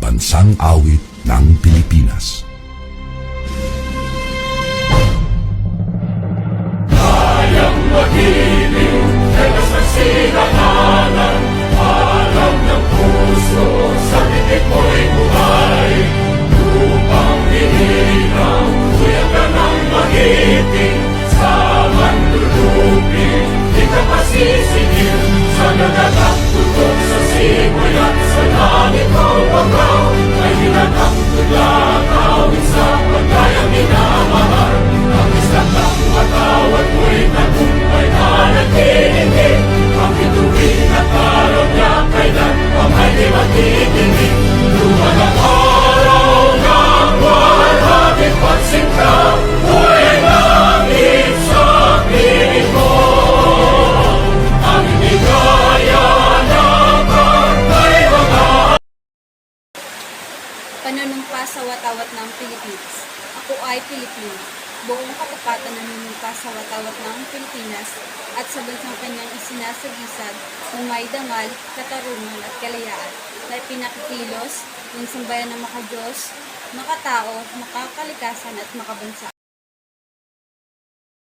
Pambansang Awit ng Pilipinas. Kayang magiliw, dalas ng silanganan, alam ng puso, sa titik mo'y buhay. Lupang hinihinang, kuya ka ng magiting, sa manlulupin, di ka pasisingil, sa nagatak tutok sa simoy at sa langit mo bagaw, ay hinatang tula, kawin sa pagkayang minamahal, ang isang ng matawad mo'y tagumpay na nagtitingin, ang bituin at araw niya kailan pamay di matitingin. Luha ng araw ng walhati pansin ka, buhay langit sa piling mo. Ang hindi kaya na pagkay mga Panunumpa sa watawat ng Pilipinas. Ako ay Pilipino. Buong katapatan nanunumpa sa watawat ng Pilipinas at sa bansang kanyang isinasagisag ng may dangal, katarungan at kalayaan na ipinakikilos ng sambayan ng makadiyos, makatao, makakalikasan at makabansa.